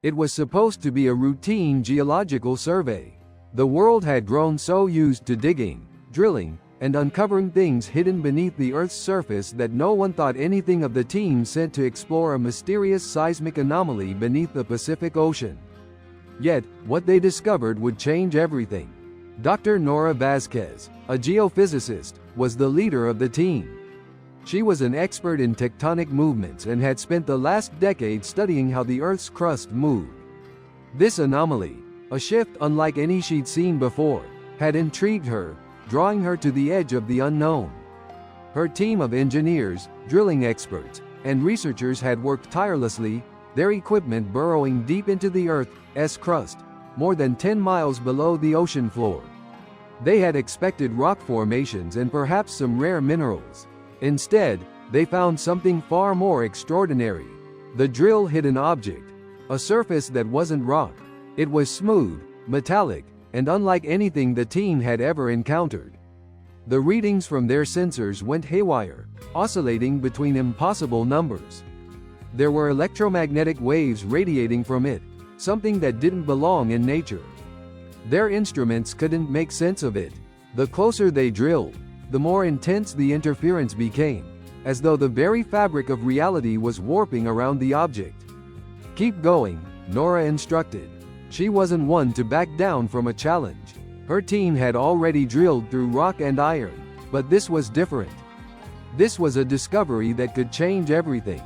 It was supposed to be a routine geological survey. The world had grown so used to digging, drilling, and uncovering things hidden beneath the Earth's surface that no one thought anything of the team sent to explore a mysterious seismic anomaly beneath the Pacific Ocean. Yet, what they discovered would change everything. Dr. Nora Vasquez, a geophysicist, was the leader of the team. She was an expert in tectonic movements and had spent the last decade studying how the Earth's crust moved. This anomaly, a shift unlike any she'd seen before, had intrigued her, drawing her to the edge of the unknown. Her team of engineers, drilling experts, and researchers had worked tirelessly, their equipment burrowing deep into the Earth's crust, more than 10 miles below the ocean floor. They had expected rock formations and perhaps some rare minerals. Instead, they found something far more extraordinary. The drill hit an object, a surface that wasn't rock. It was smooth, metallic, and unlike anything the team had ever encountered. The readings from their sensors went haywire, oscillating between impossible numbers. There were electromagnetic waves radiating from it, something that didn't belong in nature. Their instruments couldn't make sense of it. The closer they drilled, the more intense the interference became, as though the very fabric of reality was warping around the object. "Keep going," Nora instructed. She wasn't one to back down from a challenge. Her team had already drilled through rock and iron, but this was different. This was a discovery that could change everything.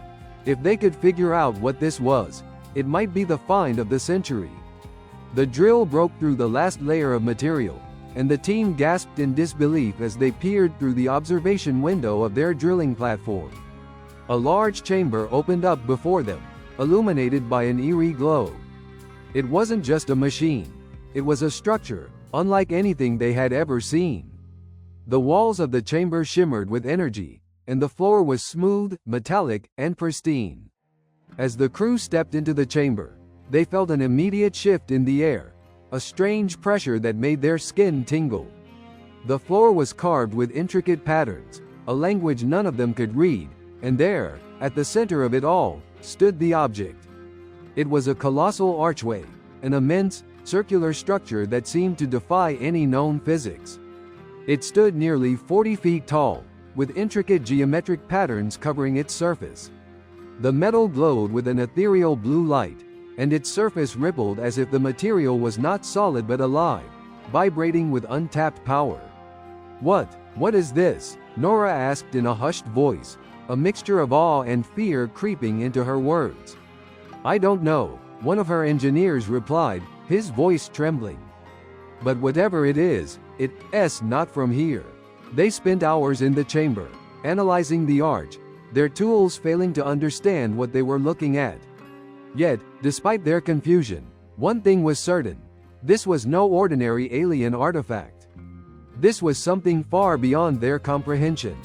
If they could figure out what this was, it might be the find of the century. The drill broke through the last layer of material, and the team gasped in disbelief as they peered through the observation window of their drilling platform. A large chamber opened up before them, illuminated by an eerie glow. It wasn't just a machine. It was a structure, unlike anything they had ever seen. The walls of the chamber shimmered with energy, and the floor was smooth, metallic, and pristine. As the crew stepped into the chamber, they felt an immediate shift in the air, a strange pressure that made their skin tingle. The floor was carved with intricate patterns, a language none of them could read, and there, at the center of it all, stood the object. It was a colossal archway, an immense, circular structure that seemed to defy any known physics. It stood nearly 40 feet tall, with intricate geometric patterns covering its surface. The metal glowed with an ethereal blue light, and its surface rippled as if the material was not solid but alive, vibrating with untapped power. What is this?" Nora asked in a hushed voice, a mixture of awe and fear creeping into her words. "I don't know," one of her engineers replied, his voice trembling. "But whatever it is, it's not from here." They spent hours in the chamber, analyzing the arch, their tools failing to understand what they were looking at. Yet, despite their confusion, one thing was certain. This was no ordinary alien artifact. This was something far beyond their comprehension.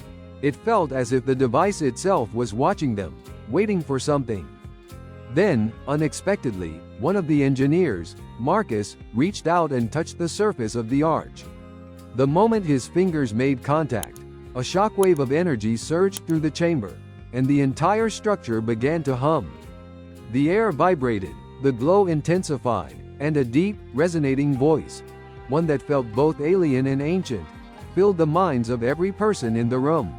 It felt as if the device itself was watching them, waiting for something. Then, unexpectedly, one of the engineers, Marcus, reached out and touched the surface of the arch. The moment his fingers made contact, a shockwave of energy surged through the chamber, and the entire structure began to hum. The air vibrated, the glow intensified, and a deep, resonating voice, one that felt both alien and ancient, filled the minds of every person in the room.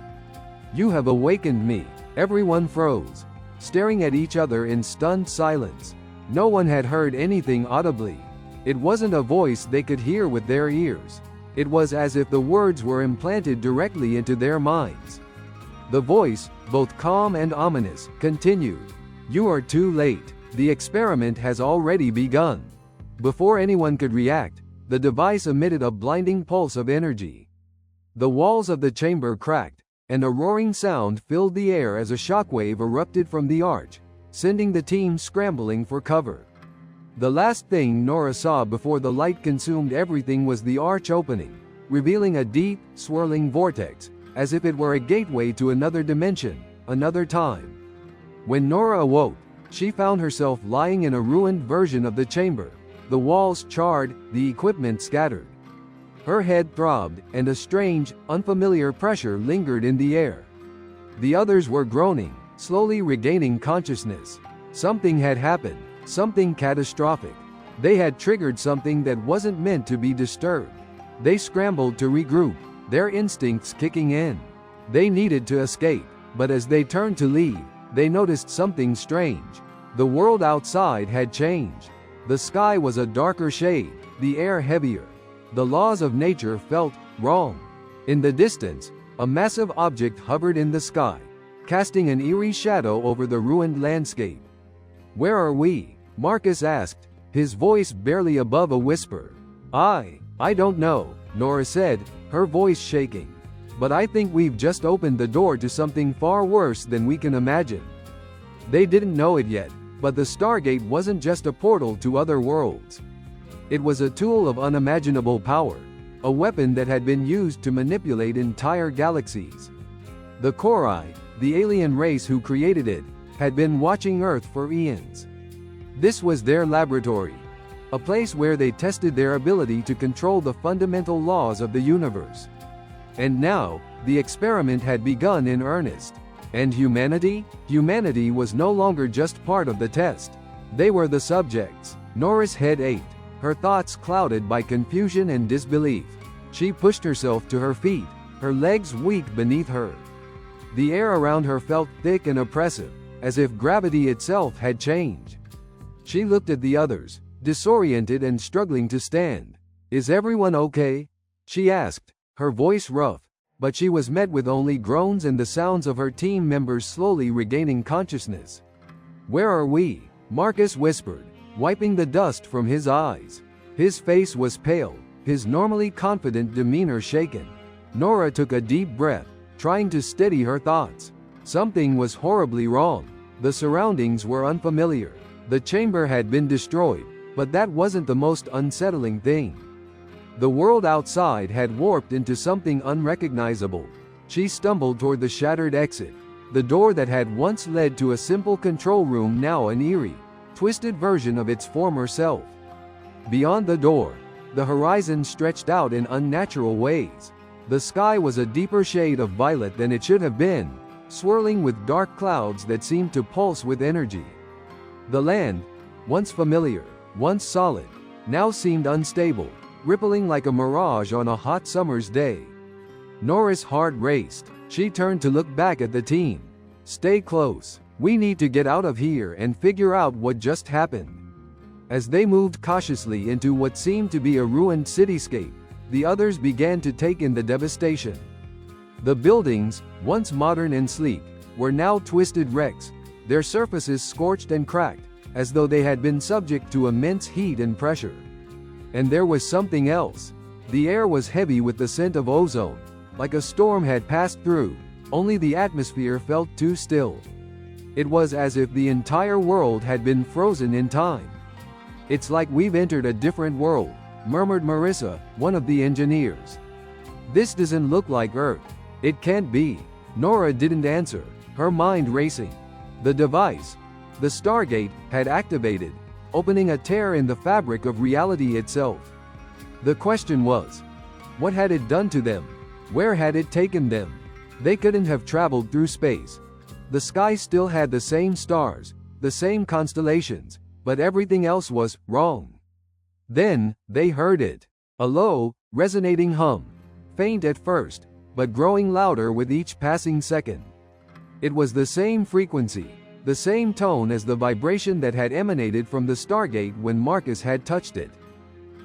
"You have awakened me." Everyone froze, staring at each other in stunned silence. No one had heard anything audibly. It wasn't a voice they could hear with their ears. It was as if the words were implanted directly into their minds. The voice, both calm and ominous, continued. "You are too late. The experiment has already begun." Before anyone could react, the device emitted a blinding pulse of energy. The walls of the chamber cracked, and a roaring sound filled the air as a shockwave erupted from the arch, sending the team scrambling for cover. The last thing Nora saw before the light consumed everything was the arch opening, revealing a deep, swirling vortex, as if it were a gateway to another dimension, another time. When Nora awoke, she found herself lying in a ruined version of the chamber, the walls charred, the equipment scattered. Her head throbbed, and a strange, unfamiliar pressure lingered in the air. The others were groaning, slowly regaining consciousness. Something had happened. Something catastrophic. They had triggered something that wasn't meant to be disturbed. They scrambled to regroup, their instincts kicking in. They needed to escape, but as they turned to leave, they noticed something strange. The world outside had changed. The sky was a darker shade, the air heavier. The laws of nature felt wrong. In the distance, a massive object hovered in the sky, casting an eerie shadow over the ruined landscape. "Where are we?" Marcus asked, his voice barely above a whisper. I don't know," Nora said, her voice shaking. "But I think we've just opened the door to something far worse than we can imagine." They didn't know it yet, but the Stargate wasn't just a portal to other worlds. It was a tool of unimaginable power, a weapon that had been used to manipulate entire galaxies. The Korai, the alien race who created it, had been watching Earth for eons. This was their laboratory, a place where they tested their ability to control the fundamental laws of the universe. And now, the experiment had begun in earnest. And humanity? Humanity was no longer just part of the test. They were the subjects. Nora's head ached, her thoughts clouded by confusion and disbelief. She pushed herself to her feet, her legs weak beneath her. The air around her felt thick and oppressive, as if gravity itself had changed. She looked at the others, disoriented and struggling to stand. "Is everyone okay?" she asked, her voice rough, but she was met with only groans and the sounds of her team members slowly regaining consciousness. "Where are we?" Marcus whispered, wiping the dust from his eyes. His face was pale, his normally confident demeanor shaken. Nora took a deep breath, trying to steady her thoughts. Something was horribly wrong. The surroundings were unfamiliar. The chamber had been destroyed, but that wasn't the most unsettling thing. The world outside had warped into something unrecognizable. She stumbled toward the shattered exit, the door that had once led to a simple control room, now an eerie, twisted version of its former self. Beyond the door, the horizon stretched out in unnatural ways. The sky was a deeper shade of violet than it should have been, swirling with dark clouds that seemed to pulse with energy. The land, once familiar, once solid, now seemed unstable, rippling like a mirage on a hot summer's day. Nora's heart raced. She turned to look back at the team. "Stay close. We need to get out of here and figure out what just happened." As they moved cautiously into what seemed to be a ruined cityscape, the others began to take in the devastation. The buildings, once modern and sleek, were now twisted wrecks, their surfaces scorched and cracked, as though they had been subject to immense heat and pressure. And there was something else. The air was heavy with the scent of ozone, like a storm had passed through, only the atmosphere felt too still. It was as if the entire world had been frozen in time. "It's like we've entered a different world," murmured Marissa, one of the engineers. "This doesn't look like Earth. It can't be." Nora didn't answer, her mind racing. The device, the Stargate, had activated, opening a tear in the fabric of reality itself. The question was, what had it done to them? Where had it taken them? They couldn't have traveled through space. The sky still had the same stars, the same constellations, but everything else was wrong. Then, they heard it. A low, resonating hum. Faint at first, but growing louder with each passing second. It was the same frequency, the same tone as the vibration that had emanated from the Stargate when Marcus had touched it.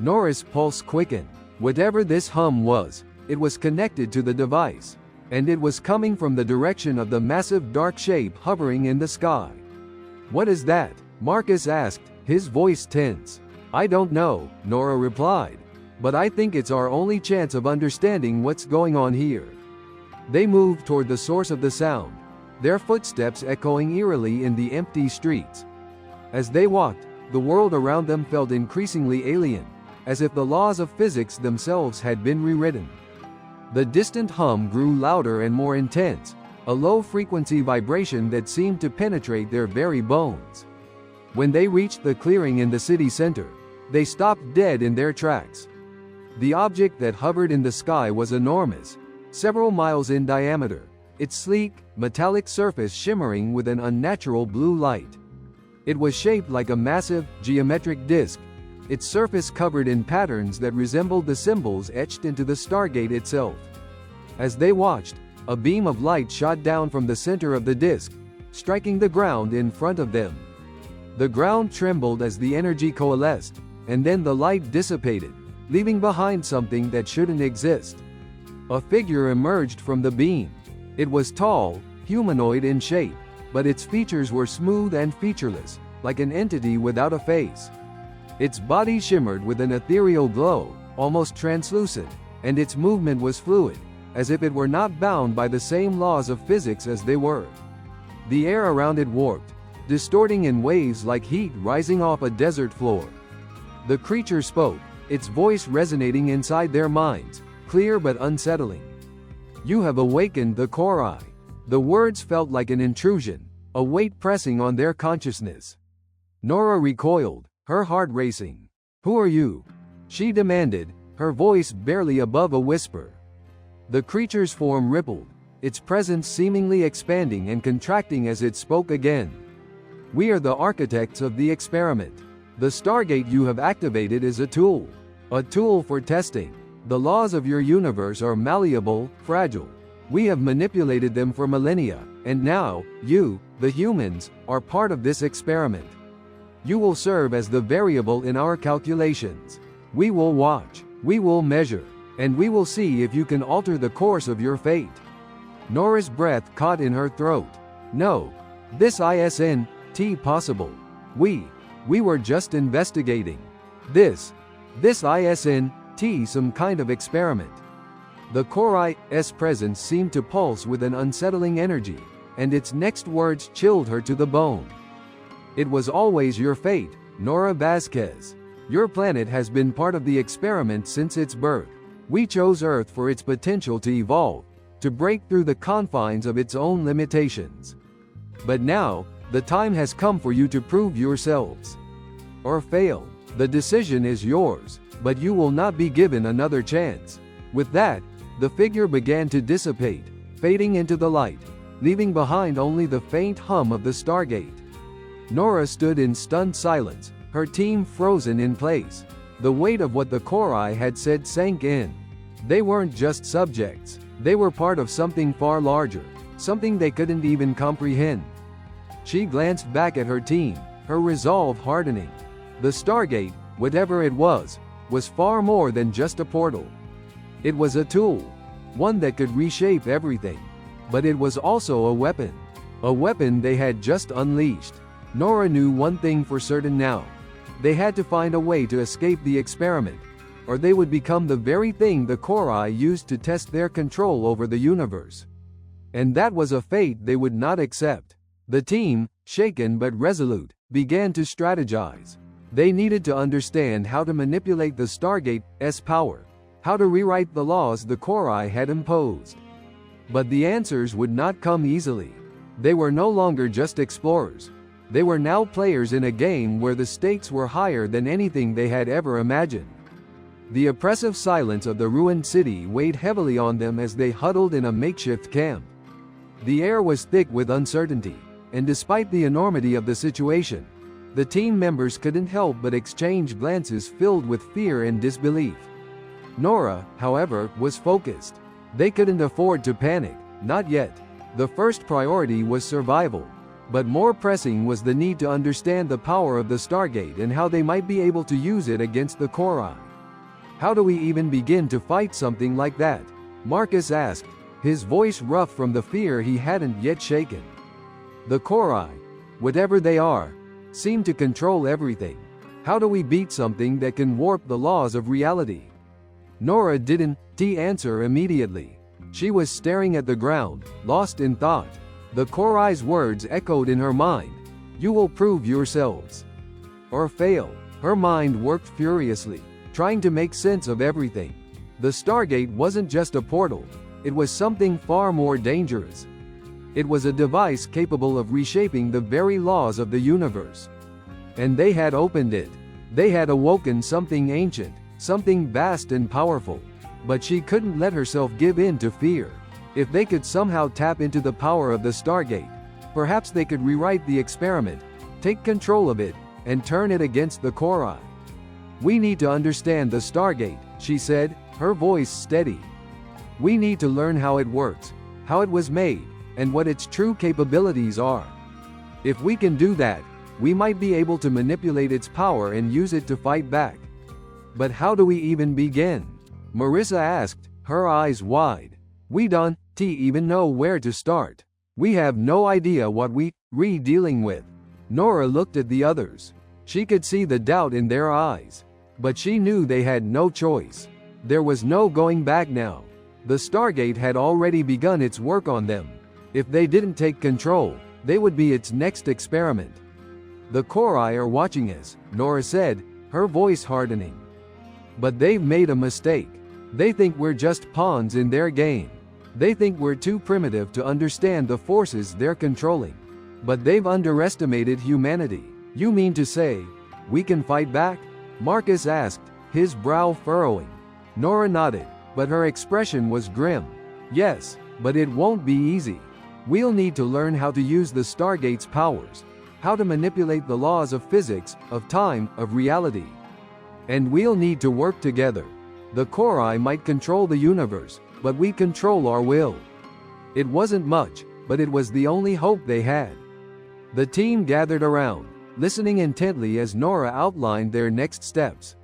Nora's pulse quickened. Whatever this hum was, it was connected to the device, and it was coming from the direction of the massive dark shape hovering in the sky. "What is that?" Marcus asked, his voice tense. "I don't know," Nora replied, "but I think it's our only chance of understanding what's going on here." They moved toward the source of the sound, their footsteps echoing eerily in the empty streets. As they walked, the world around them felt increasingly alien, as if the laws of physics themselves had been rewritten. The distant hum grew louder and more intense, a low-frequency vibration that seemed to penetrate their very bones. When they reached the clearing in the city center, they stopped dead in their tracks. The object that hovered in the sky was enormous, several miles in diameter, its sleek, metallic surface shimmering with an unnatural blue light. It was shaped like a massive, geometric disc, its surface covered in patterns that resembled the symbols etched into the Stargate itself. As they watched, a beam of light shot down from the center of the disc, striking the ground in front of them. The ground trembled as the energy coalesced, and then the light dissipated, leaving behind something that shouldn't exist. A figure emerged from the beam. It was tall, humanoid in shape, but its features were smooth and featureless, like an entity without a face. Its body shimmered with an ethereal glow, almost translucent, and its movement was fluid, as if it were not bound by the same laws of physics as they were. The air around it warped, distorting in waves like heat rising off a desert floor. The creature spoke, its voice resonating inside their minds, clear but unsettling. "You have awakened the Korai." The words felt like an intrusion, a weight pressing on their consciousness. Nora recoiled, her heart racing. "Who are you?" she demanded, her voice barely above a whisper. The creature's form rippled, its presence seemingly expanding and contracting as it spoke again. "We are the architects of the experiment. The Stargate you have activated is a tool for testing. The laws of your universe are malleable, fragile. We have manipulated them for millennia, and now, you, the humans, are part of this experiment. You will serve as the variable in our calculations. We will watch, we will measure, and we will see if you can alter the course of your fate." Nora's breath caught in her throat. "No. This isn't possible. We were just investigating. This isn't some kind of experiment." The Korai's presence seemed to pulse with an unsettling energy, and its next words chilled her to the bone. "It was always your fate, Nora Vasquez. Your planet has been part of the experiment since its birth. We chose Earth for its potential to evolve, to break through the confines of its own limitations. But now, the time has come for you to prove yourselves. Or fail. The decision is yours, but you will not be given another chance." With that, the figure began to dissipate, fading into the light, leaving behind only the faint hum of the Stargate. Nora stood in stunned silence, her team frozen in place. The weight of what the Korai had said sank in. They weren't just subjects, they were part of something far larger, something they couldn't even comprehend. She glanced back at her team, her resolve hardening. The Stargate, whatever it was far more than just a portal. It was a tool, one that could reshape everything. But it was also a weapon they had just unleashed. Nora knew one thing for certain now. They had to find a way to escape the experiment, or they would become the very thing the Korai used to test their control over the universe. And that was a fate they would not accept. The team, shaken but resolute, began to strategize. They needed to understand how to manipulate the Stargate's power, how to rewrite the laws the Korai had imposed. But the answers would not come easily. They were no longer just explorers. They were now players in a game where the stakes were higher than anything they had ever imagined. The oppressive silence of the ruined city weighed heavily on them as they huddled in a makeshift camp. The air was thick with uncertainty, and despite the enormity of the situation, the team members couldn't help but exchange glances filled with fear and disbelief. Nora, however, was focused. They couldn't afford to panic, not yet. The first priority was survival. But more pressing was the need to understand the power of the Stargate and how they might be able to use it against the Korai. "How do we even begin to fight something like that?" Marcus asked, his voice rough from the fear he hadn't yet shaken. "The Korai, whatever they are, seem to control everything. How do we beat something that can warp the laws of reality?" Nora didn't answer immediately. She was staring at the ground, lost in thought. The Korai's words echoed in her mind. "You will prove yourselves. Or fail." Her mind worked furiously, trying to make sense of everything. The Stargate wasn't just a portal. It was something far more dangerous. It was a device capable of reshaping the very laws of the universe. And they had opened it. They had awoken something ancient, something vast and powerful. But she couldn't let herself give in to fear. If they could somehow tap into the power of the Stargate, perhaps they could rewrite the experiment, take control of it, and turn it against the Korai. We need to understand the Stargate, she said, her voice steady. We need to learn how it works, how it was made, and what its true capabilities are. If we can do that, we might be able to manipulate its power and use it to fight back. But how do we even begin? Marissa asked, her eyes wide. We don't even know where to start. We have no idea what we're dealing with. Nora looked at the others. She could see the doubt in their eyes. But she knew they had no choice. There was no going back now. The Stargate had already begun its work on them. If they didn't take control, they would be its next experiment. The Korai are watching us, Nora said, her voice hardening. But they've made a mistake. They think we're just pawns in their game. They think we're too primitive to understand the forces they're controlling. But they've underestimated humanity. You mean to say, we can fight back? Marcus asked, his brow furrowing. Nora nodded, but her expression was grim. Yes, but it won't be easy. We'll need to learn how to use the Stargate's powers, how to manipulate the laws of physics, of time, of reality. And we'll need to work together. The Korai might control the universe, but we control our will. It wasn't much, but it was the only hope they had. The team gathered around, listening intently as Nora outlined their next steps.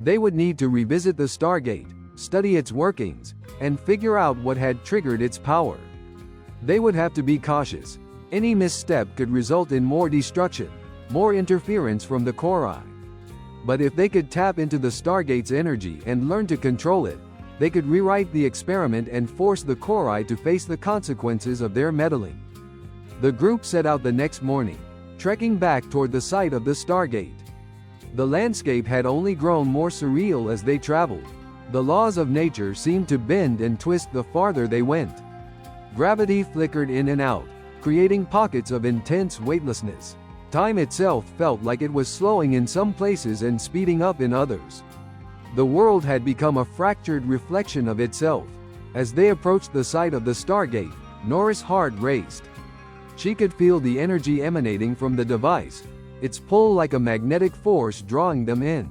They would need to revisit the Stargate, study its workings, and figure out what had triggered its power. They would have to be cautious. Any misstep could result in more destruction, more interference from the Korai. But if they could tap into the Stargate's energy and learn to control it, they could rewrite the experiment and force the Korai to face the consequences of their meddling. The group set out the next morning, trekking back toward the site of the Stargate. The landscape had only grown more surreal as they traveled. The laws of nature seemed to bend and twist the farther they went. Gravity flickered in and out, creating pockets of intense weightlessness. Time itself felt like it was slowing in some places and speeding up in others. The world had become a fractured reflection of itself. As they approached the site of the Stargate, Nora's heart raced. She could feel the energy emanating from the device, its pull like a magnetic force drawing them in.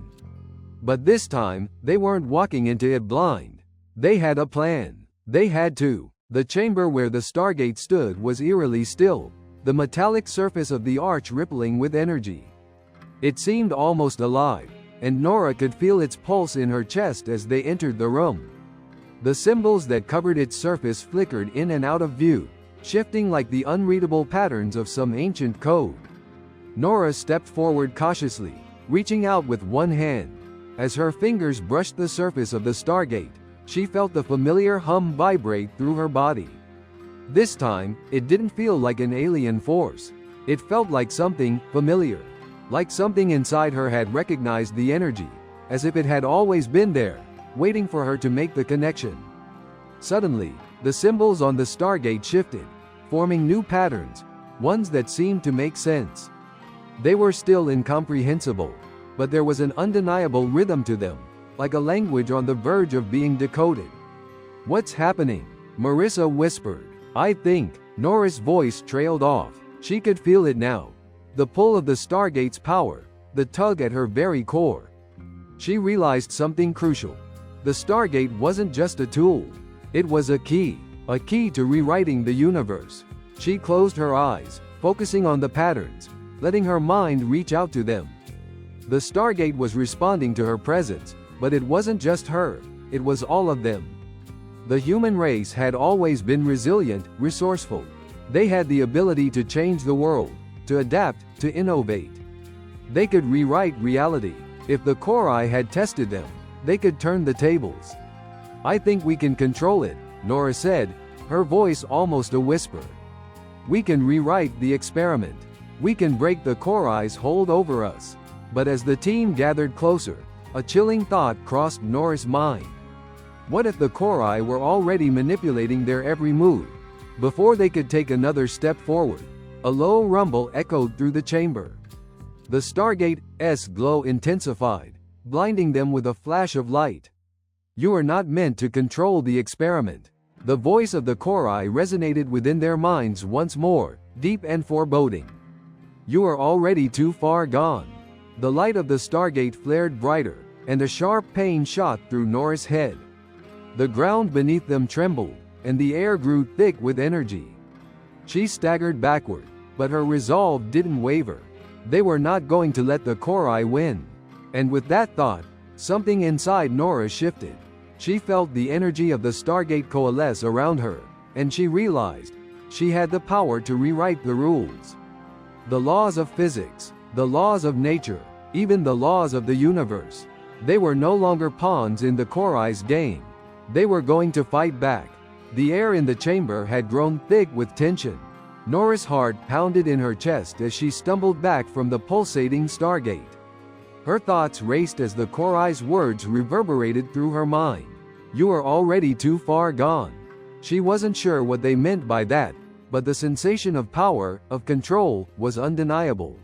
But this time, they weren't walking into it blind. They had a plan. They had to. The chamber where the Stargate stood was eerily still, the metallic surface of the arch rippling with energy. It seemed almost alive, and Nora could feel its pulse in her chest as they entered the room. The symbols that covered its surface flickered in and out of view, shifting like the unreadable patterns of some ancient code. Nora stepped forward cautiously, reaching out with one hand. As her fingers brushed the surface of the Stargate, she felt the familiar hum vibrate through her body. This time, it didn't feel like an alien force. It felt like something familiar. Like something inside her had recognized the energy, as if it had always been there, waiting for her to make the connection. Suddenly, the symbols on the Stargate shifted, forming new patterns, ones that seemed to make sense. They were still incomprehensible, but there was an undeniable rhythm to them, like a language on the verge of being decoded. "What's happening?" Marissa whispered. "I think," Nora's voice trailed off. She could feel it now. The pull of the Stargate's power, the tug at her very core. She realized something crucial. The Stargate wasn't just a tool. It was a key to rewriting the universe. She closed her eyes, focusing on the patterns, letting her mind reach out to them. The Stargate was responding to her presence, but it wasn't just her, it was all of them. The human race had always been resilient, resourceful. They had the ability to change the world, to adapt, to innovate. They could rewrite reality. If the Korai had tested them, they could turn the tables. "I think we can control it," Nora said, her voice almost a whisper. "We can rewrite the experiment. We can break the Korai's hold over us." But as the team gathered closer, a chilling thought crossed Nora's mind. What if the Korai were already manipulating their every move? Before they could take another step forward, a low rumble echoed through the chamber. The Stargate's glow intensified, blinding them with a flash of light. "You are not meant to control the experiment." The voice of the Korai resonated within their minds once more, deep and foreboding. You are already too far gone. The light of the Stargate flared brighter, and a sharp pain shot through Nora's head. The ground beneath them trembled, and the air grew thick with energy. She staggered backward, but her resolve didn't waver. They were not going to let the Korai win. And with that thought, something inside Nora shifted. She felt the energy of the Stargate coalesce around her, and she realized she had the power to rewrite the rules. The laws of physics, the laws of nature, even the laws of the universe. They were no longer pawns in the Korai's game. They were going to fight back. The air in the chamber had grown thick with tension. Nora's heart pounded in her chest as she stumbled back from the pulsating Stargate. Her thoughts raced as the Korai's words reverberated through her mind. You are already too far gone. She wasn't sure what they meant by that, but the sensation of power, of control, was undeniable.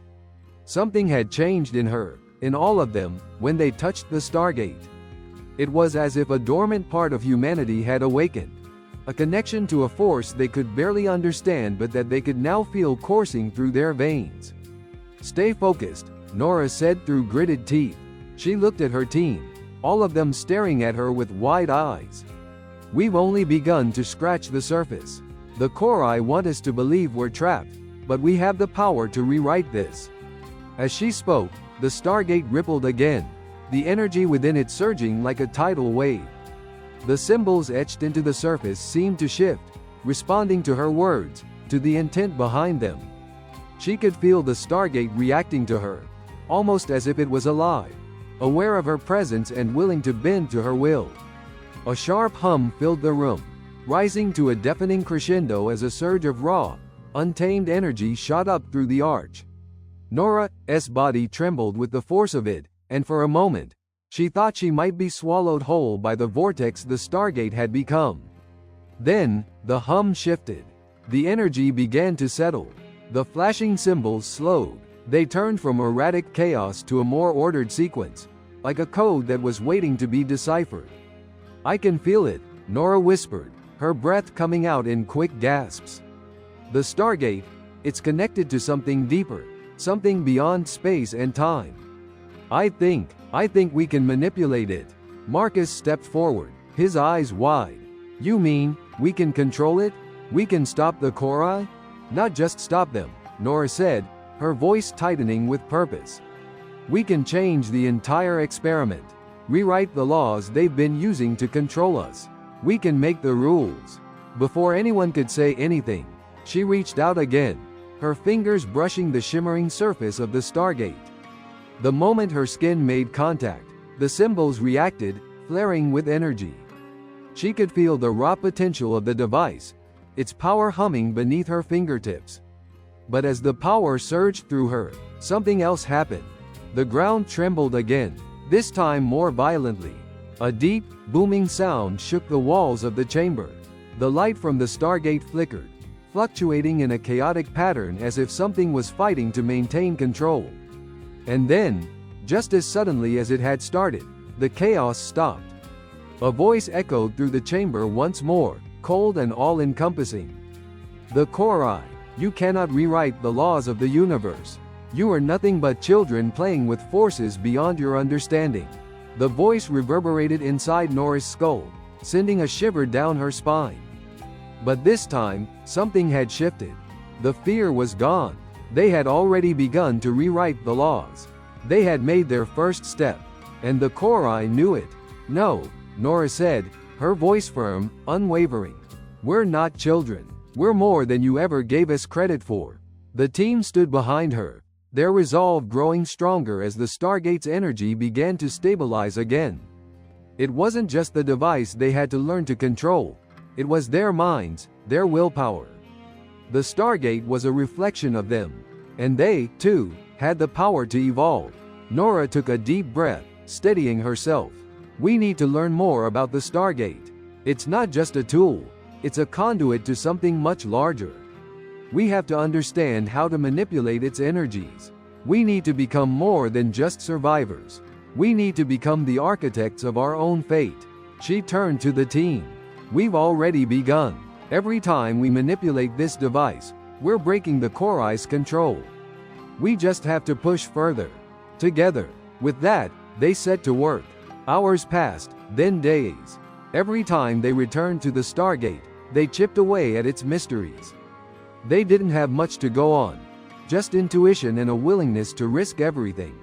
Something had changed in her, in all of them, when they touched the Stargate. It was as if a dormant part of humanity had awakened. A connection to a force they could barely understand but that they could now feel coursing through their veins. Stay focused, Nora said through gritted teeth. She looked at her team, all of them staring at her with wide eyes. We've only begun to scratch the surface. The Korai want us to believe we're trapped, but we have the power to rewrite this. As she spoke, the Stargate rippled again, the energy within it surging like a tidal wave. The symbols etched into the surface seemed to shift, responding to her words, to the intent behind them. She could feel the Stargate reacting to her, almost as if it was alive, aware of her presence and willing to bend to her will. A sharp hum filled the room, rising to a deafening crescendo as a surge of raw, untamed energy shot up through the arch. Nora's body trembled with the force of it, and for a moment, she thought she might be swallowed whole by the vortex the Stargate had become. Then, the hum shifted. The energy began to settle. The flashing symbols slowed. They turned from erratic chaos to a more ordered sequence, like a code that was waiting to be deciphered. I can feel it, Nora whispered, her breath coming out in quick gasps. The Stargate, it's connected to something deeper, something beyond space and time. I think we can manipulate it. Marcus stepped forward, his eyes wide. You mean, we can control it? We can stop the Korai? Not just stop them, Nora said, her voice tightening with purpose. We can change the entire experiment. Rewrite the laws they've been using to control us. We can make the rules. Before anyone could say anything, she reached out again, her fingers brushing the shimmering surface of the Stargate. The moment her skin made contact, the symbols reacted, flaring with energy. She could feel the raw potential of the device, its power humming beneath her fingertips. But as the power surged through her, something else happened. The ground trembled again, this time more violently. A deep, booming sound shook the walls of the chamber. The light from the Stargate flickered, fluctuating in a chaotic pattern as if something was fighting to maintain control. And then, just as suddenly as it had started, the chaos stopped. A voice echoed through the chamber once more, cold and all-encompassing. The Korai, you cannot rewrite the laws of the universe. You are nothing but children playing with forces beyond your understanding. The voice reverberated inside Nora's skull, sending a shiver down her spine. But this time, something had shifted. The fear was gone. They had already begun to rewrite the laws. They had made their first step, and the Korai knew it. No, Nora said, her voice firm, unwavering. We're not children. We're more than you ever gave us credit for. The team stood behind her, their resolve growing stronger as the Stargate's energy began to stabilize again. It wasn't just the device they had to learn to control. It was their minds, their willpower. The Stargate was a reflection of them, and they, too, had the power to evolve. Nora took a deep breath, steadying herself. We need to learn more about the Stargate. It's not just a tool, it's a conduit to something much larger. We have to understand how to manipulate its energies. We need to become more than just survivors. We need to become the architects of our own fate. She turned to the team. We've already begun. Every time we manipulate this device, we're breaking the Korai's control. We just have to push further. Together. With that, they set to work. Hours passed, then days. Every time they returned to the Stargate, they chipped away at its mysteries. They didn't have much to go on. Just intuition and a willingness to risk everything.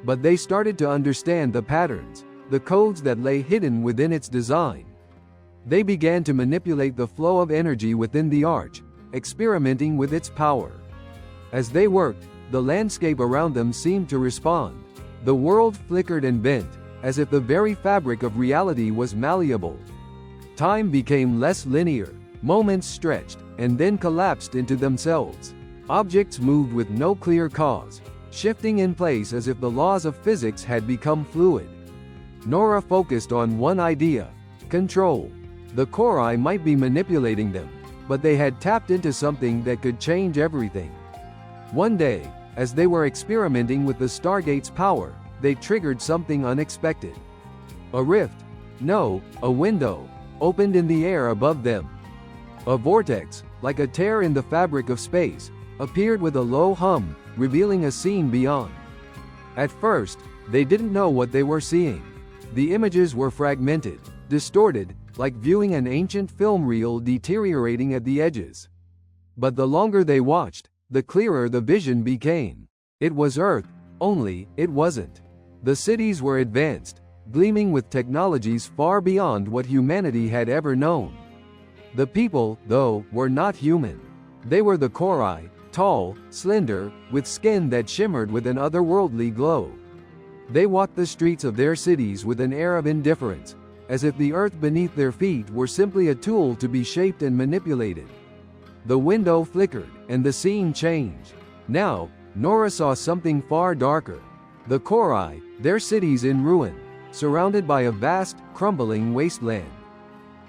But they started to understand the patterns, the codes that lay hidden within its design. They began to manipulate the flow of energy within the arch, experimenting with its power. As they worked, the landscape around them seemed to respond. The world flickered and bent, as if the very fabric of reality was malleable. Time became less linear, moments stretched, and then collapsed into themselves. Objects moved with no clear cause, shifting in place as if the laws of physics had become fluid. Nora focused on one idea: control. The Korai might be manipulating them, but they had tapped into something that could change everything. One day, as they were experimenting with the Stargate's power, they triggered something unexpected. A rift, no, a window, opened in the air above them. A vortex, like a tear in the fabric of space, appeared with a low hum, revealing a scene beyond. At first, they didn't know what they were seeing. The images were fragmented, distorted, like viewing an ancient film reel deteriorating at the edges. But the longer they watched, the clearer the vision became. It was Earth, only it wasn't. The cities were advanced, gleaming with technologies far beyond what humanity had ever known. The people, though, were not human. They were the Korai, tall, slender, with skin that shimmered with an otherworldly glow. They walked the streets of their cities with an air of indifference, as if the earth beneath their feet were simply a tool to be shaped and manipulated. The window flickered, and the scene changed. Now, Nora saw something far darker. The Korai, their cities in ruin, surrounded by a vast, crumbling wasteland.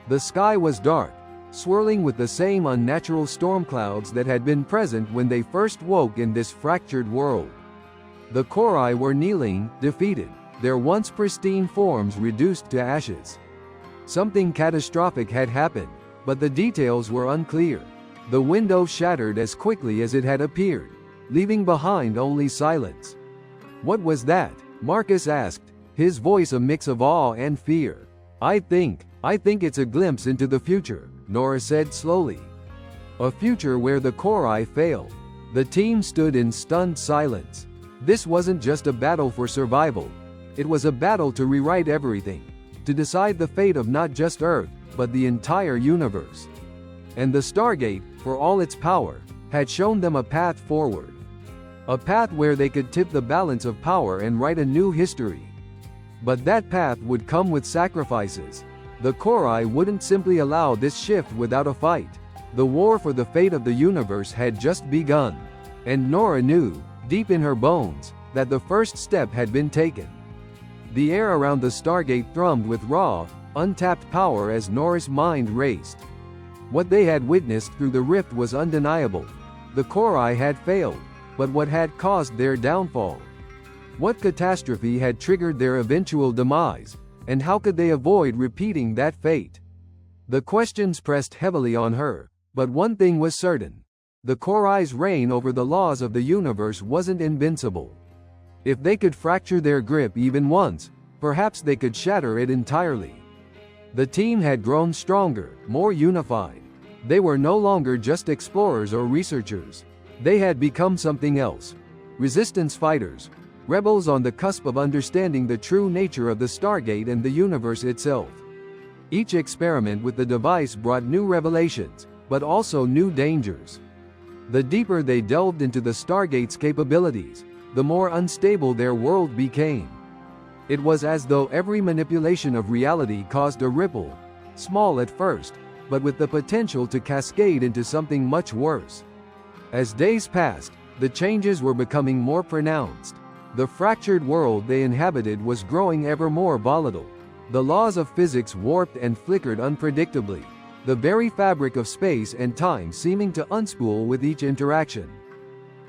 The sky was dark, swirling with the same unnatural storm clouds that had been present when they first woke in this fractured world. The Korai were kneeling, defeated, their once pristine forms reduced to ashes. Something catastrophic had happened, but the details were unclear. The window shattered as quickly as it had appeared, leaving behind only silence. "What was that?" Marcus asked, his voice a mix of awe and fear. I think it's a glimpse into the future," Nora said slowly. "A future where the Korai failed." The team stood in stunned silence. This wasn't just a battle for survival. It was a battle to rewrite everything, to decide the fate of not just Earth, but the entire universe. And the Stargate, for all its power, had shown them a path forward. A path where they could tip the balance of power and write a new history. But that path would come with sacrifices. The Korai wouldn't simply allow this shift without a fight. The war for the fate of the universe had just begun. And Nora knew, deep in her bones, that the first step had been taken. The air around the Stargate thrummed with raw, untapped power as Nora's mind raced. What they had witnessed through the rift was undeniable. The Korai had failed, but what had caused their downfall? What catastrophe had triggered their eventual demise, and how could they avoid repeating that fate? The questions pressed heavily on her, but one thing was certain. The Korai's reign over the laws of the universe wasn't invincible. If they could fracture their grip even once, perhaps they could shatter it entirely. The team had grown stronger, more unified. They were no longer just explorers or researchers. They had become something else. Resistance fighters, rebels on the cusp of understanding the true nature of the Stargate and the universe itself. Each experiment with the device brought new revelations, but also new dangers. The deeper they delved into the Stargate's capabilities, the more unstable their world became. It was as though every manipulation of reality caused a ripple, small at first, but with the potential to cascade into something much worse. As days passed, the changes were becoming more pronounced. The fractured world they inhabited was growing ever more volatile. The laws of physics warped and flickered unpredictably, the very fabric of space and time seeming to unspool with each interaction.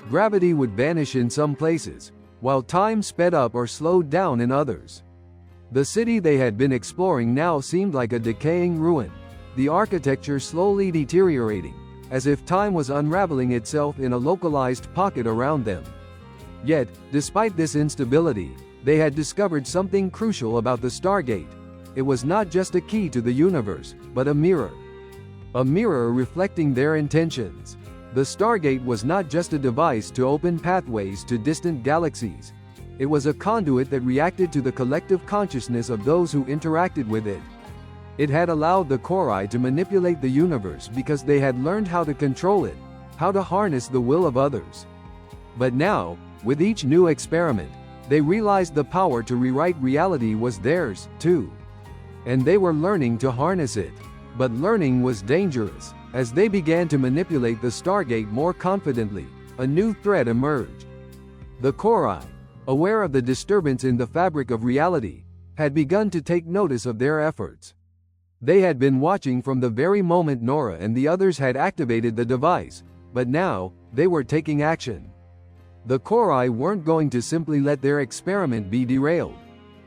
Gravity would vanish in some places, while time sped up or slowed down in others. The city they had been exploring now seemed like a decaying ruin, the architecture slowly deteriorating, as if time was unraveling itself in a localized pocket around them. Yet, despite this instability, they had discovered something crucial about the Stargate. It was not just a key to the universe, but a mirror. A mirror reflecting their intentions. The Stargate was not just a device to open pathways to distant galaxies. It was a conduit that reacted to the collective consciousness of those who interacted with it. It had allowed the Korai to manipulate the universe because they had learned how to control it, how to harness the will of others. But now, with each new experiment, they realized the power to rewrite reality was theirs, too. And they were learning to harness it. But learning was dangerous. As they began to manipulate the Stargate more confidently, a new threat emerged. The Korai, aware of the disturbance in the fabric of reality, had begun to take notice of their efforts. They had been watching from the very moment Nora and the others had activated the device, but now, they were taking action. The Korai weren't going to simply let their experiment be derailed.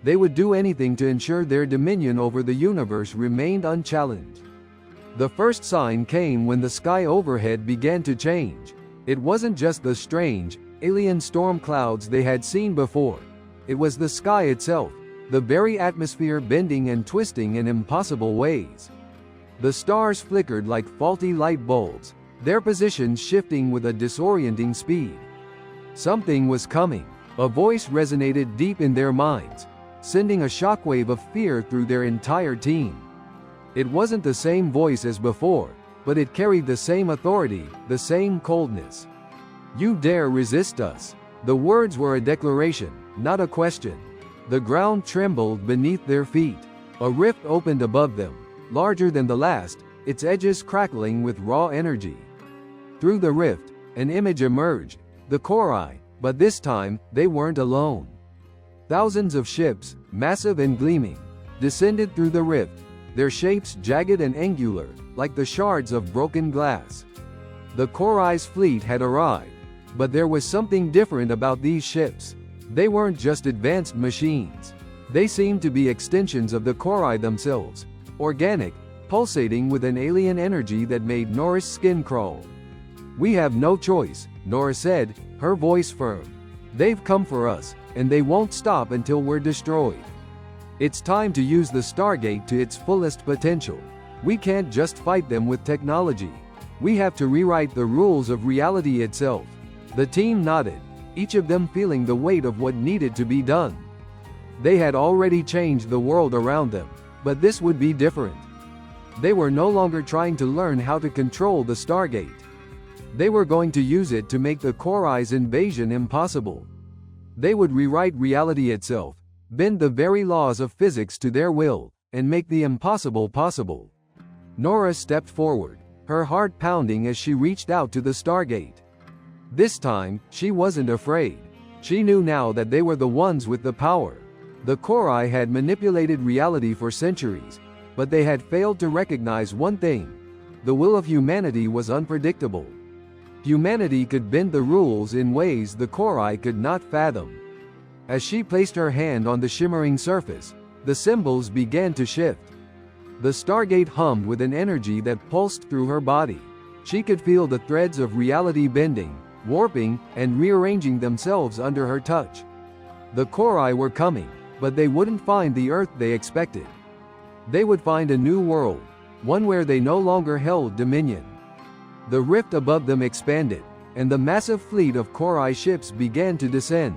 They would do anything to ensure their dominion over the universe remained unchallenged. The first sign came when the sky overhead began to change. It wasn't just the strange, alien storm clouds they had seen before. It was the sky itself, the very atmosphere bending and twisting in impossible ways. The stars flickered like faulty light bulbs, their positions shifting with a disorienting speed. Something was coming. A voice resonated deep in their minds, sending a shockwave of fear through their entire team. It wasn't the same voice as before, but it carried the same authority, the same coldness. "You dare resist us." The words were a declaration, not a question. The ground trembled beneath their feet. A rift opened above them, larger than the last, its edges crackling with raw energy. Through the rift, an image emerged, the Korai, but this time, they weren't alone. Thousands of ships, massive and gleaming, descended through the rift, their shapes jagged and angular, like the shards of broken glass. The Korai's fleet had arrived, but there was something different about these ships. They weren't just advanced machines. They seemed to be extensions of the Korai themselves, organic, pulsating with an alien energy that made Nora's skin crawl. "We have no choice," Nora said, her voice firm. "They've come for us, and they won't stop until we're destroyed. It's time to use the Stargate to its fullest potential. We can't just fight them with technology. We have to rewrite the rules of reality itself." The team nodded, each of them feeling the weight of what needed to be done. They had already changed the world around them, but this would be different. They were no longer trying to learn how to control the Stargate. They were going to use it to make the Korai's invasion impossible. They would rewrite reality itself, bend the very laws of physics to their will, and make the impossible possible. Nora stepped forward, her heart pounding as she reached out to the Stargate. This time, she wasn't afraid. She knew now that they were the ones with the power. The Korai had manipulated reality for centuries, but they had failed to recognize one thing. The will of humanity was unpredictable. Humanity could bend the rules in ways the Korai could not fathom. As she placed her hand on the shimmering surface, the symbols began to shift. The Stargate hummed with an energy that pulsed through her body. She could feel the threads of reality bending, warping, and rearranging themselves under her touch. The Korai were coming, but they wouldn't find the Earth they expected. They would find a new world, one where they no longer held dominion. The rift above them expanded, and the massive fleet of Korai ships began to descend.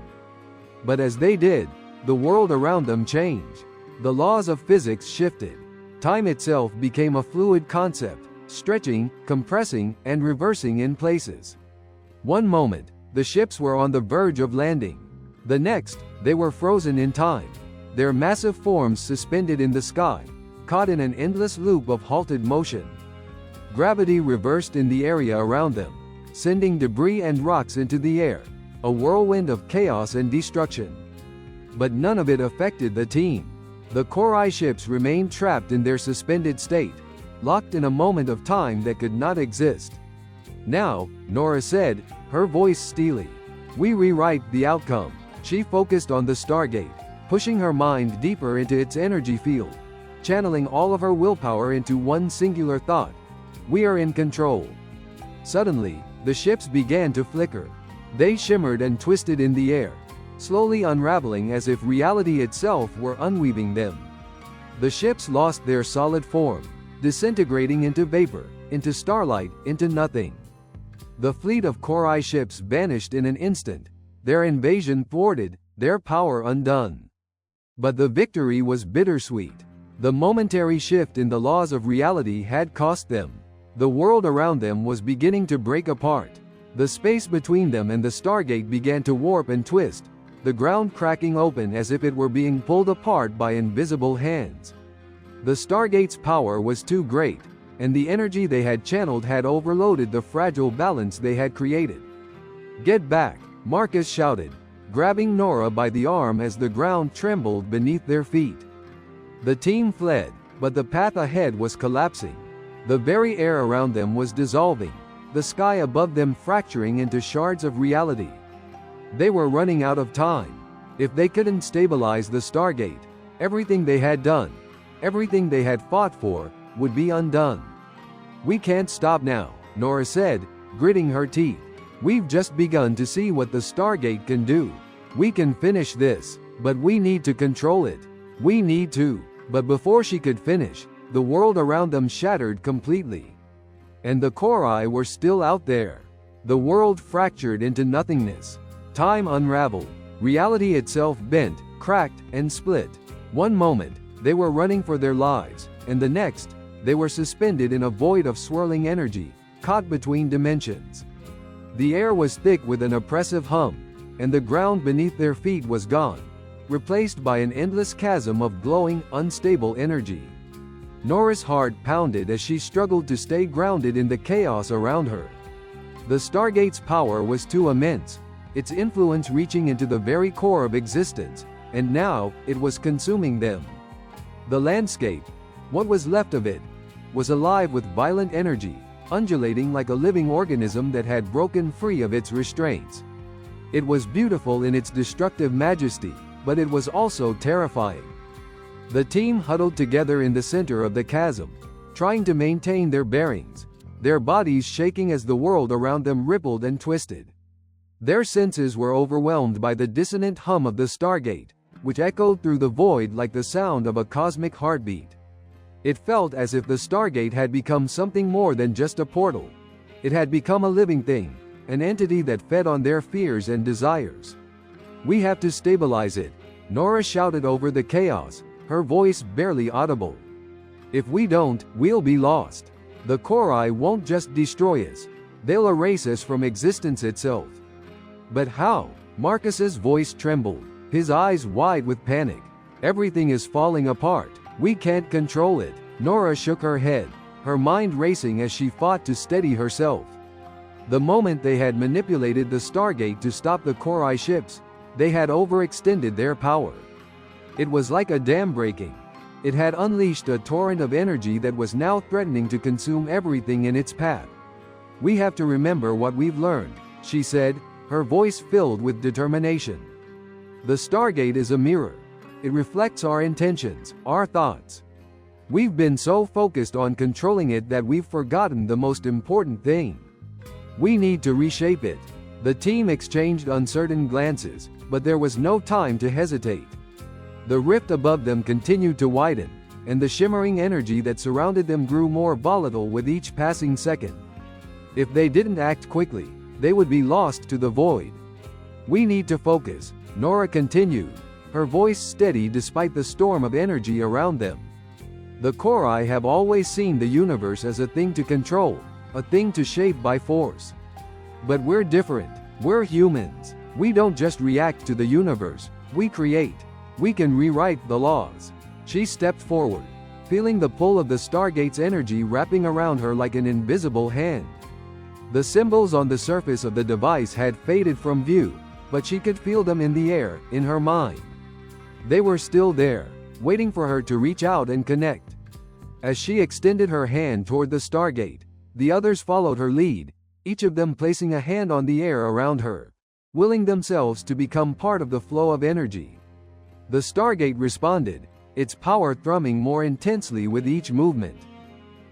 But as they did, the world around them changed. The laws of physics shifted. Time itself became a fluid concept, stretching, compressing, and reversing in places. One moment, the ships were on the verge of landing. The next, they were frozen in time, their massive forms suspended in the sky, caught in an endless loop of halted motion. Gravity reversed in the area around them, sending debris and rocks into the air, a whirlwind of chaos and destruction. But none of it affected the team. The Korai ships remained trapped in their suspended state, locked in a moment of time that could not exist. "Now," Nora said, her voice steely, "we rewrite the outcome." She focused on the Stargate, pushing her mind deeper into its energy field, channeling all of her willpower into one singular thought. "We are in control." Suddenly, the ships began to flicker. They shimmered and twisted in the air, slowly unraveling as if reality itself were unweaving them. The ships lost their solid form, disintegrating into vapor, into starlight, into nothing. The fleet of Korai ships vanished in an instant, their invasion thwarted, their power undone. But the victory was bittersweet. The momentary shift in the laws of reality had cost them. The world around them was beginning to break apart. The space between them and the Stargate began to warp and twist, the ground cracking open as if it were being pulled apart by invisible hands. The Stargate's power was too great, and the energy they had channeled had overloaded the fragile balance they had created. "Get back," Marcus shouted, grabbing Nora by the arm as the ground trembled beneath their feet. The team fled, but the path ahead was collapsing. The very air around them was dissolving, the sky above them fracturing into shards of reality. They were running out of time. If they couldn't stabilize the Stargate, everything they had done, everything they had fought for, would be undone. "We can't stop now," Nora said, gritting her teeth. "We've just begun to see what the Stargate can do. We can finish this, but we need to control it. We need to." But before she could finish, the world around them shattered completely. And the Korai were still out there. The world fractured into nothingness. Time unraveled. Reality itself bent, cracked, and split. One moment, they were running for their lives, and the next, they were suspended in a void of swirling energy, caught between dimensions. The air was thick with an oppressive hum, and the ground beneath their feet was gone, replaced by an endless chasm of glowing, unstable energy. Nora's heart pounded as she struggled to stay grounded in the chaos around her. The Stargate's power was too immense, its influence reaching into the very core of existence, and now, it was consuming them. The landscape, what was left of it, was alive with violent energy, undulating like a living organism that had broken free of its restraints. It was beautiful in its destructive majesty, but it was also terrifying. The team huddled together in the center of the chasm, trying to maintain their bearings, their bodies shaking as the world around them rippled and twisted. Their senses were overwhelmed by the dissonant hum of the Stargate, which echoed through the void like the sound of a cosmic heartbeat. It felt as if the Stargate had become something more than just a portal. It had become a living thing, an entity that fed on their fears and desires. "We have to stabilize it," Nora shouted over the chaos, her voice barely audible. "If we don't, we'll be lost. The Korai won't just destroy us, they'll erase us from existence itself." "But how?" Marcus's voice trembled, his eyes wide with panic. "Everything is falling apart. We can't control it." Nora shook her head, her mind racing as she fought to steady herself. The moment they had manipulated the Stargate to stop the Korai ships, they had overextended their power. It was like a dam breaking. It had unleashed a torrent of energy that was now threatening to consume everything in its path. "We have to remember what we've learned," she said, her voice filled with determination. "The Stargate is a mirror. It reflects our intentions, our thoughts. We've been so focused on controlling it that we've forgotten the most important thing. We need to reshape it." The team exchanged uncertain glances, but there was no time to hesitate. The rift above them continued to widen, and the shimmering energy that surrounded them grew more volatile with each passing second. If they didn't act quickly, they would be lost to the void. "We need to focus," Nora continued, her voice steady despite the storm of energy around them. "The Korai have always seen the universe as a thing to control, a thing to shape by force. But we're different. We're humans. We don't just react to the universe, we create. We can rewrite the laws." She stepped forward, feeling the pull of the Stargate's energy wrapping around her like an invisible hand. The symbols on the surface of the device had faded from view, but she could feel them in the air, in her mind. They were still there, waiting for her to reach out and connect. As she extended her hand toward the Stargate, the others followed her lead, each of them placing a hand on the air around her, willing themselves to become part of the flow of energy. The Stargate responded, its power thrumming more intensely with each movement.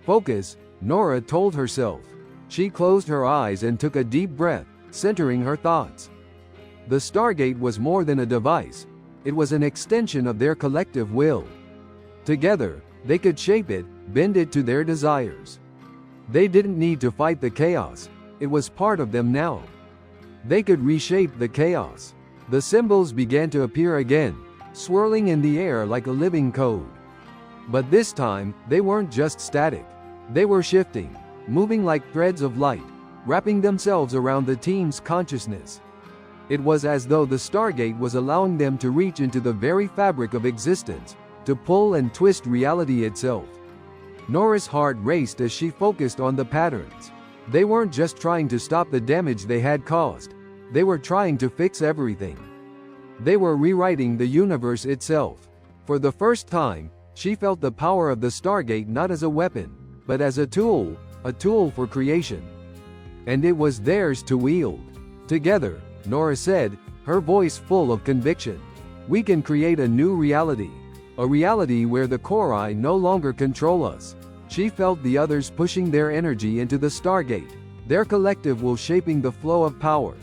"Focus," Nora told herself. She closed her eyes and took a deep breath, centering her thoughts. The Stargate was more than a device. It was an extension of their collective will. Together, they could shape it, bend it to their desires. They didn't need to fight the chaos. It was part of them now. They could reshape the chaos. The symbols began to appear again, swirling in the air like a living code. But this time, they weren't just static. They were shifting, moving like threads of light, wrapping themselves around the team's consciousness. It was as though the Stargate was allowing them to reach into the very fabric of existence, to pull and twist reality itself. Nora's heart raced as she focused on the patterns. They weren't just trying to stop the damage they had caused. They were trying to fix everything. They were rewriting the universe itself. For the first time, she felt the power of the Stargate not as a weapon, but as a tool for creation. And it was theirs to wield. Together, Nora said, her voice full of conviction, "We can create a new reality. A reality where the Korai no longer control us." She felt the others pushing their energy into the Stargate, their collective will shaping the flow of power.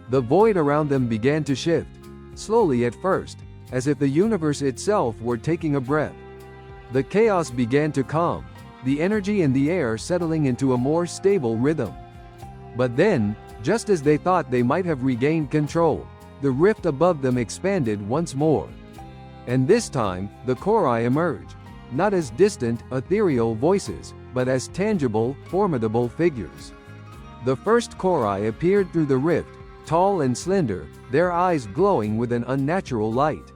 The void around them began to shift, slowly at first, as if the universe itself were taking a breath. The chaos began to calm, the energy in the air settling into a more stable rhythm. But then, just as they thought they might have regained control, the rift above them expanded once more. And this time, the Korai emerged, not as distant, ethereal voices, but as tangible, formidable figures. The first Korai appeared through the rift, tall and slender, their eyes glowing with an unnatural light.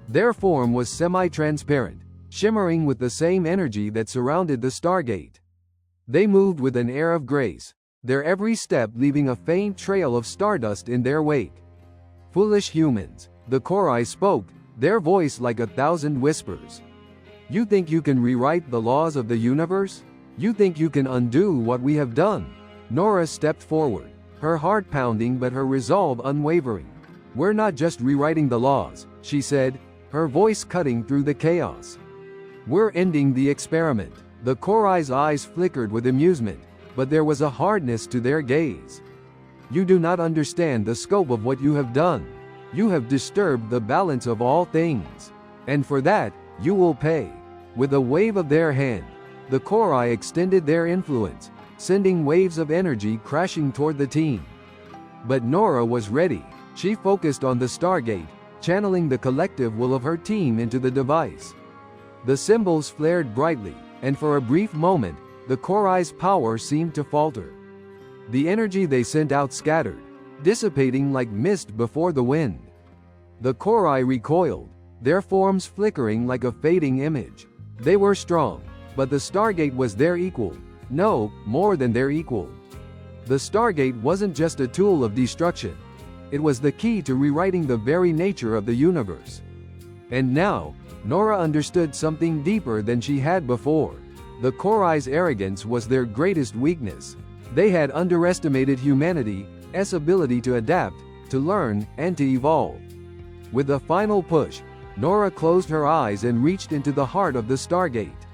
Their form was semi-transparent, shimmering with the same energy that surrounded the Stargate. They moved with an air of grace, their every step leaving a faint trail of stardust in their wake. "Foolish humans," the Korai spoke, their voice like 1,000 whispers. "You think you can rewrite the laws of the universe? You think you can undo what we have done?" Nora stepped forward, her heart pounding but her resolve unwavering. "We're not just rewriting the laws," she said, her voice cutting through the chaos. "We're ending the experiment." The Korai's eyes flickered with amusement, but there was a hardness to their gaze. "You do not understand the scope of what you have done. You have disturbed the balance of all things. And for that, you will pay." With a wave of their hand, the Korai extended their influence, sending waves of energy crashing toward the team. But Nora was ready. She focused on the Stargate, channeling the collective will of her team into the device. The symbols flared brightly, and for a brief moment, the Korai's power seemed to falter. The energy they sent out scattered, dissipating like mist before the wind. The Korai recoiled, their forms flickering like a fading image. They were strong, but the Stargate was their equal. No, more than their equal. The Stargate wasn't just a tool of destruction. It was the key to rewriting the very nature of the universe. And now, Nora understood something deeper than she had before. The Korai's arrogance was their greatest weakness. They had underestimated humanity's ability to adapt, to learn, and to evolve. With a final push, Nora closed her eyes and reached into the heart of the Stargate.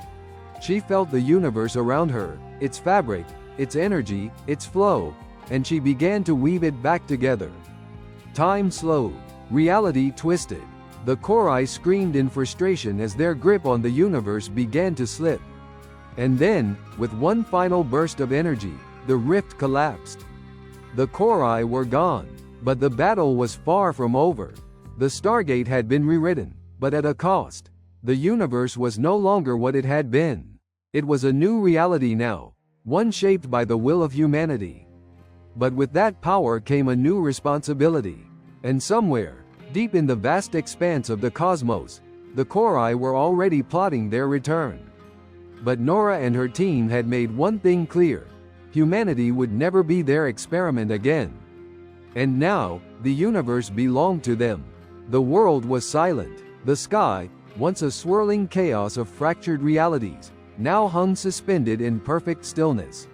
She felt the universe around her, its fabric, its energy, its flow, and she began to weave it back together. Time slowed, reality twisted. The Korai screamed in frustration as their grip on the universe began to slip. And then, with one final burst of energy, the rift collapsed. The Korai were gone, but the battle was far from over. The Stargate had been rewritten, but at a cost. The universe was no longer what it had been. It was a new reality now, one shaped by the will of humanity. But with that power came a new responsibility. And somewhere, deep in the vast expanse of the cosmos, the Korai were already plotting their return. But Nora and her team had made one thing clear: humanity would never be their experiment again. And now, the universe belonged to them. The world was silent. The sky, once a swirling chaos of fractured realities, now hung suspended in perfect stillness.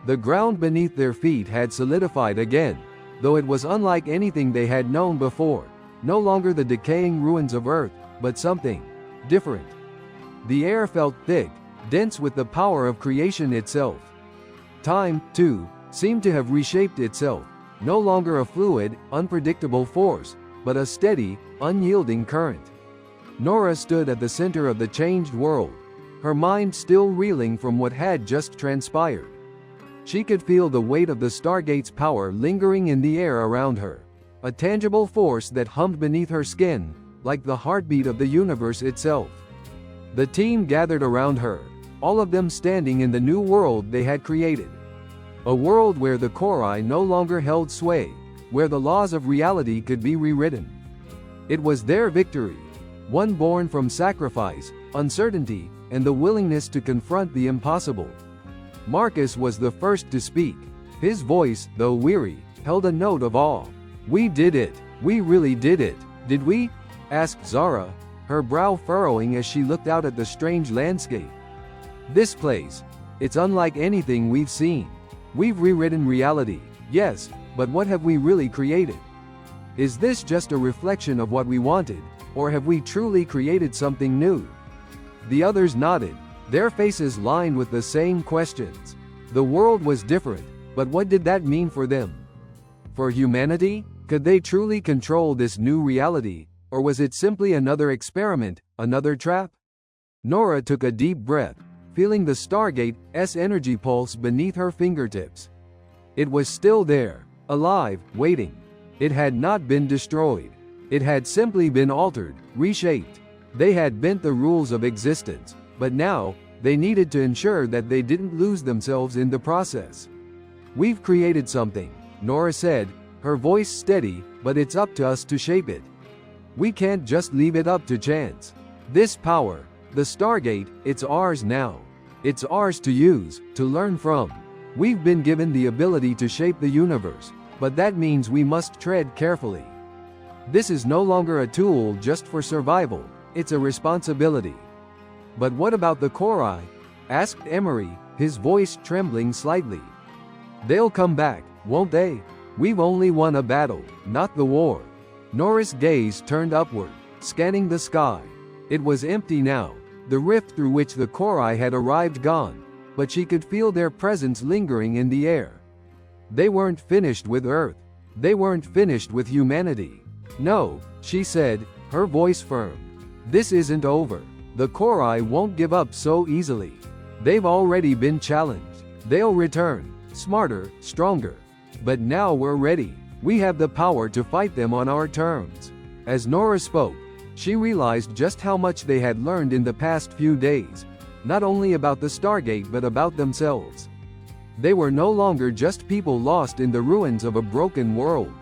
The ground beneath their feet had solidified again, though it was unlike anything they had known before. No longer the decaying ruins of Earth, but something different. The air felt thick, dense with the power of creation itself. Time, too, seemed to have reshaped itself, no longer a fluid, unpredictable force, but a steady, unyielding current. Nora stood at the center of the changed world, her mind still reeling from what had just transpired. She could feel the weight of the Stargate's power lingering in the air around her, a tangible force that hummed beneath her skin, like the heartbeat of the universe itself. The team gathered around her, all of them standing in the new world they had created. A world where the Korai no longer held sway, where the laws of reality could be rewritten. It was their victory, one born from sacrifice, uncertainty, and the willingness to confront the impossible. Marcus was the first to speak. His voice, though weary, held a note of awe. "We did it. We really did it, did we?" asked Zara, her brow furrowing as she looked out at the strange landscape. "This place, it's unlike anything we've seen. We've rewritten reality, yes, but what have we really created? Is this just a reflection of what we wanted, or have we truly created something new?" The others nodded, their faces lined with the same questions. The world was different, but what did that mean for them? For humanity? Could they truly control this new reality, or was it simply another experiment, another trap? Nora took a deep breath, feeling the Stargate's energy pulse beneath her fingertips. It was still there, alive, waiting. It had not been destroyed. It had simply been altered, reshaped. They had bent the rules of existence, but now, they needed to ensure that they didn't lose themselves in the process. "We've created something," Nora said, her voice steady, "but it's up to us to shape it. We can't just leave it up to chance. This power, the Stargate, it's ours now. It's ours to use, to learn from. We've been given the ability to shape the universe, but that means we must tread carefully. This is no longer a tool just for survival, it's a responsibility." "But what about the Korai?" asked Emery, his voice trembling slightly. "They'll come back, won't they? We've only won a battle, not the war." Nora's gaze turned upward, scanning the sky. It was empty now, the rift through which the Korai had arrived gone, but she could feel their presence lingering in the air. They weren't finished with Earth. They weren't finished with humanity. "No," she said, her voice firm. "This isn't over. The Korai won't give up so easily. They've already been challenged. They'll return, smarter, stronger. But now we're ready. We have the power to fight them on our terms." As Nora spoke, she realized just how much they had learned in the past few days, not only about the Stargate but about themselves. They were no longer just people lost in the ruins of a broken world.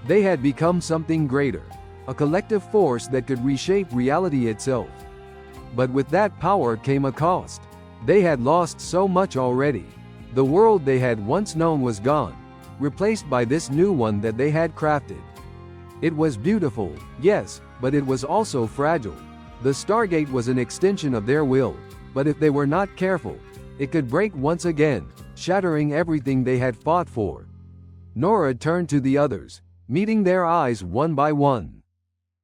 They had become something greater, a collective force that could reshape reality itself. But with that power came a cost. They had lost so much already. The world they had once known was gone, replaced by this new one that they had crafted. It was beautiful, yes, but it was also fragile. The Stargate was an extension of their will, but if they were not careful, it could break once again, shattering everything they had fought for. Nora turned to the others, meeting their eyes one by one.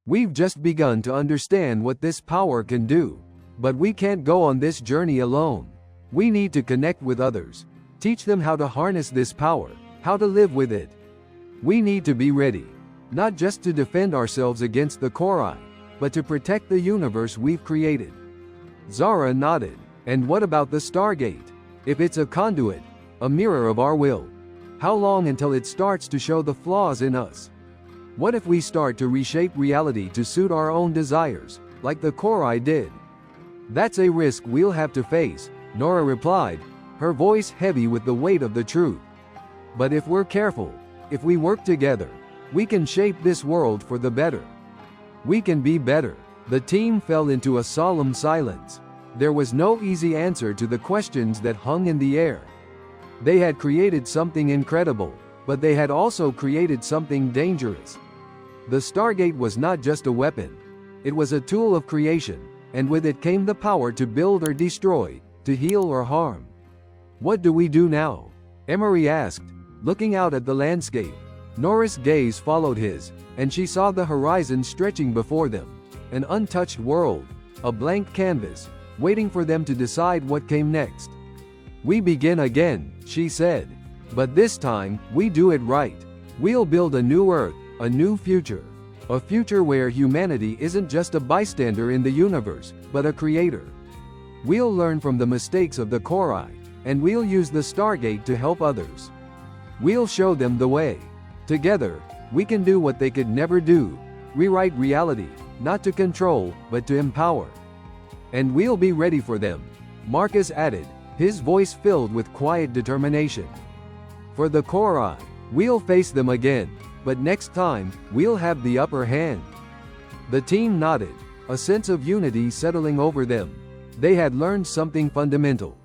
"We've just begun to understand what this power can do, but we can't go on this journey alone. We need to connect with others, teach them how to harness this power, how to live with it. We need to be ready, not just to defend ourselves against the Korai, but to protect the universe we've created." Zara nodded. "And what about the Stargate? If it's a conduit, a mirror of our will, how long until it starts to show the flaws in us? What if we start to reshape reality to suit our own desires, like the Korai did?" "That's a risk we'll have to face," Nora replied, her voice heavy with the weight of the truth. "But if we're careful, if we work together, we can shape this world for the better. We can be better." The team fell into a solemn silence. There was no easy answer to the questions that hung in the air. They had created something incredible, but they had also created something dangerous. The Stargate was not just a weapon. It was a tool of creation, and with it came the power to build or destroy, to heal or harm. "What do we do now?" Emery asked, looking out at the landscape. Nora's gaze followed his, and she saw the horizon stretching before them, an untouched world, a blank canvas, waiting for them to decide what came next. "We begin again," she said. "But this time, we do it right. We'll build a new Earth, a new future. A future where humanity isn't just a bystander in the universe, but a creator. We'll learn from the mistakes of the Korai, and we'll use the Stargate to help others. We'll show them the way. Together, we can do what they could never do. Rewrite reality, not to control, but to empower. And we'll be ready for them, Marcus added, his voice filled with quiet determination. For the Korai, we'll face them again, but next time, we'll have the upper hand. The team nodded, a sense of unity settling over them. They had learned something fundamental.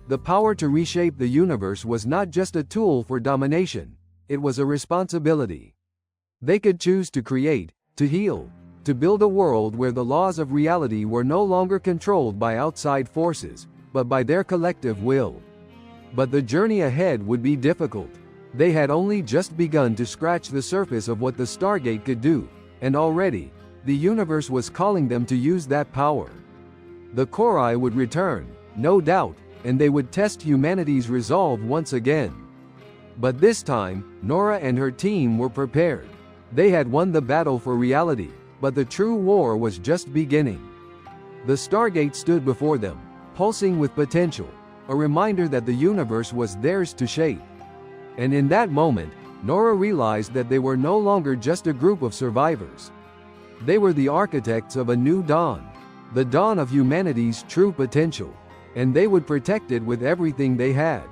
The power to reshape the universe was not just a tool for domination, it was a responsibility. They could choose to create, to heal, to build a world where the laws of reality were no longer controlled by outside forces, but by their collective will. But the journey ahead would be difficult. They had only just begun to scratch the surface of what the Stargate could do, and already, the universe was calling them to use that power. The Korai would return, no doubt, and they would test humanity's resolve once again. But this time, Nora and her team were prepared. They had won the battle for reality, but the true war was just beginning. The Stargate stood before them, pulsing with potential, a reminder that the universe was theirs to shape. And in that moment, Nora realized that they were no longer just a group of survivors. They were the architects of a new dawn, the dawn of humanity's true potential, and they would protect it with everything they had.